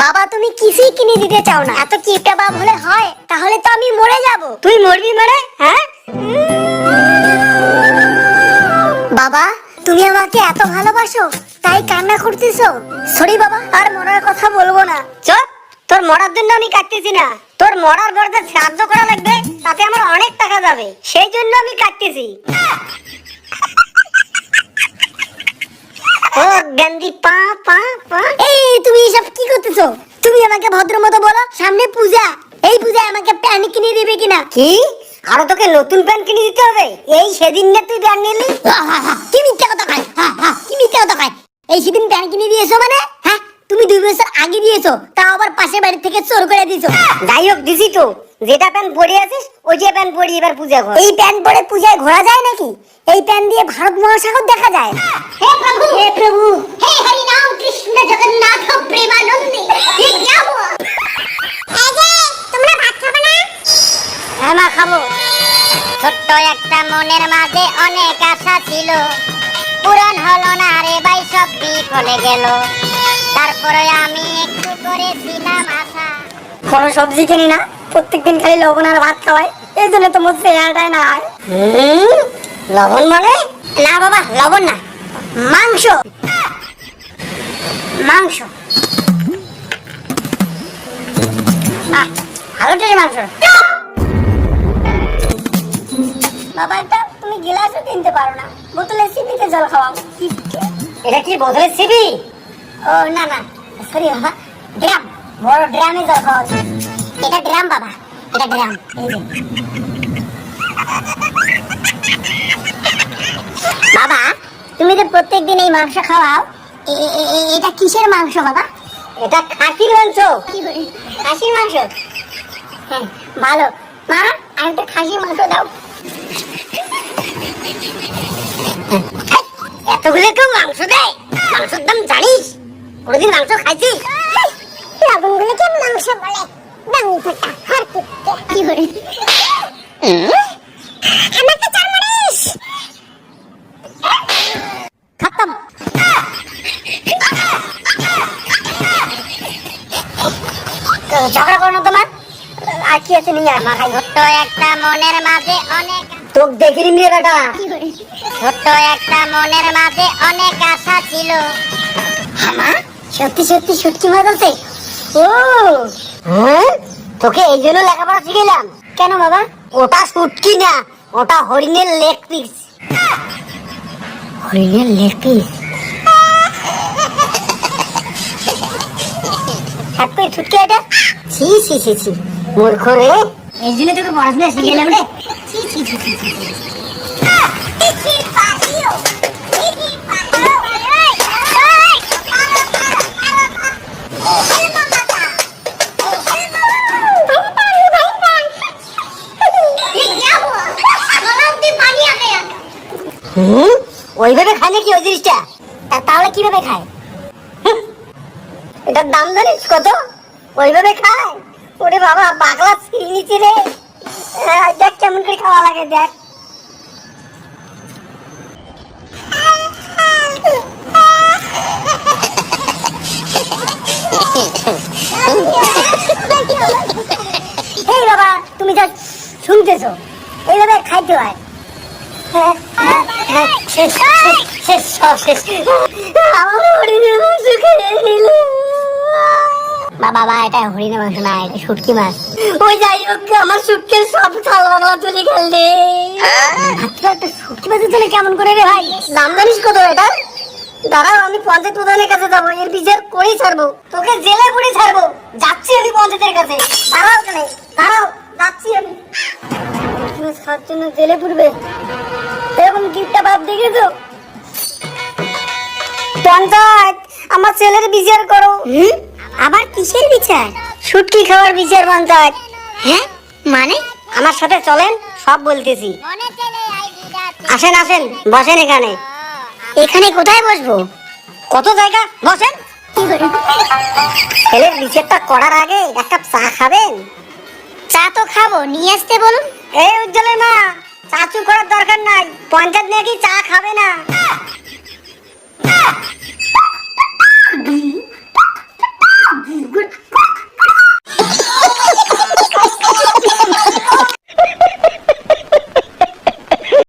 বাবা তুমি কিছুই কিনে দিতে চাও না, এত কিপটা বাপ হলে হয়? তাহলে তো আমি মরে যাব। তুই মরবি মানে? হ্যাঁ বাবা তুমি আমাকে এত ভালোবাসো তাই কান্না করতেছো? সরি বাবা, আর মরার কথা বলবো না। চুপ, তোর মরার জন্য আমি কাটতেছি না, তোর মরার পর যে শ্রাদ্ধ করা লাগবে তাতে আমার অনেক টাকা যাবে, সেই জন্য আমি কাটতেছি। ও গন্দি পা পা পা। এই তুমি এসব কি করতেছো? তুমি আমাকে ভদ্র মতো বলো, সামনে পূজা, এই পূজায় আমাকে প্যান্ট কিনে দিবে কিনা? কি আরো তোকে নতুন প্যান্ট কিনে দিতে হবে? এই সেদিন না তুই প্যান্ট নিলি? কি মিথ্যা কথা কয়, কি মিথ্যা কথা কয়? এই সেদিন প্যান্ট কিনে দিয়েছো মানে? হ্যাঁ তুমি 2 বছর আগে দিয়েছো, তাও আবার পাশের বাড়ি থেকে চোর করে দিয়েছো। যাই হোক দিছি তো, যেটা প্যান্ট পরে আছিস ওই যে প্যান্ট পরি এবার পূজা কর। এই প্যান্ট পরে পূজায় ঘোরা যায় নাকি? এই প্যান্ট দিয়ে ভারত মহাসাগর দেখা যায়। হে প্রভু, হে প্রভু, হে হরি নাম কৃষ্ণ জগন্নাথ প্রেমানন্দে। ये क्या हुआ? এই যে তোমরা ভাত খাবে না? হ্যাঁ মা খাবো। ছোট্ট একটা মনের মাঝে অনেক আশা ছিল, পূরণ হলো না রে ভাই, সব বিফলে গেল। তারপরে আমি একটু করেছিলাম আশা। কোনো সবজি কিনি না, প্রত্যেকদিন খালি লবণ আর ভাত খাওয়াই, এই জন্য তো মোর চেহারাটাই না হয়। লবণ মানে? না বাবা লবণ না, মাংস। মাংস? ভালো টেস্ট মাংস। বাবা এটা তুমি গ্লাসও কিনতে পারো না, বোতলে সিপিতে জল খাওয়াও। এটা কি বোতলের সিবি? ও না না, সরি বাবা, ড্রাম, বড় ড্রামে জল খাওয়া উচিত। এটা ড্রাম বাবা, এটা ড্রাম। এই যে বাবা তুমি তো প্রত্যেকদিন এই মাংস খাওয়াও, এটা কিসের মাংস বাবা? এটা খাসির মাংস। কি বলি, খাসির মাংস? হ্যাঁ ভালো। মা আরেকটা খাসির মাংস দাও। এতগুলো কেউ মাংস দেয়? মাংসের দাম জানিস? কোনোদিন মাংস খাইছিস? লবণগুলোকে মাংস বলে, দামি ফাটা হার কুত্তে। কি বলি, আমাকে চার মারিস। খতম। ঝগড়া করো না তোমার, আর কি আছে নিয়ে মা খাই। ছোট্ট একটা মনের মাঝে অনেক, তোকে দেখিনি মেয়ে বেটা। কি বলি, ছোট্ট একটা মনের মাঝে অনেক আশা ছিল। মা সত্যি সত্যি শুটকি মাছ আছে? ও হ্যাঁ, তোকে এই জন্য লেখাপড়া শিখাইলাম। কেন বাবা? ওটা শুটকি না, ওটা হরিণের লেগ পিস। হরিণের লেগ পিস? হাতে ছুটকি এটা? ছি ছি ছি ছি, মূর্খ রে। এই জন্য তোকে পড়াশোনা শিখাইলাম রে। ছি ছি ছি ছি ছি। ওইভাবে খায় নাকি ওই জিনিসটা? তাহলে কিভাবে খায়? এটার দাম জানিস কত? ওইভাবে খায়? ওরে বাবা, পাগলা ছিঁড়িয়েছি রে। দেখ কেমন করে খাওয়া লাগে, দেখ। এই বাবা তুমি যা শুনতেছো, এইভাবে খাইতে হয়। শেষ শেষ শেষ, সব শেষ। আমার হরিণের মাংস খেয়ে নিল। বাবা এটা হরিণের মাংস না, এটা শুটকি মাছ। ওই যাই হোক, আমার সুটকেস সব ছাল বাংলা তুলে খেললে। ভাবতে একটা শুটকি মাছের জন্য কেমন করে রে ভাই? দাম জানিস কত এটা? দাঁড়াও, আমি পঞ্চায়েত প্রধানের কাছে যাবো, এর বিচার করেই ছাড়বো, তোকে জেলে পুরে ছাড়বো। যাচ্ছি আমি পঞ্চায়েতের কাছে। দাঁড়াও কেন, দাঁড়াও, যাচ্ছি আমি। খাওয়ার জন্য জেলে পুরবে, এরকম গিফটটা বাদ দেখেছো? পঞ্চায়েত, আমার ছেলের বিচার করো। আবার কিসের বিচার? শুটকি খাওয়ার বিচার পঞ্চায়েত। হ্যাঁ মানে? আমার সাথে চলেন, সব বলতেছি। আসেন আসেন, বসেন এখানে। এখানে কোথায় বসবো? কত জায়গা, বসেন। কি বলি, ছেলের বিচারটা করার আগে এক কাপ চা খাবেন? চা তো খাবো, নিয়ে আসতে বলুন। এই উজ্জ্বলের মা, চাচু করার দরকার নাই, পঞ্চায়েত নাকি চা খাবে না।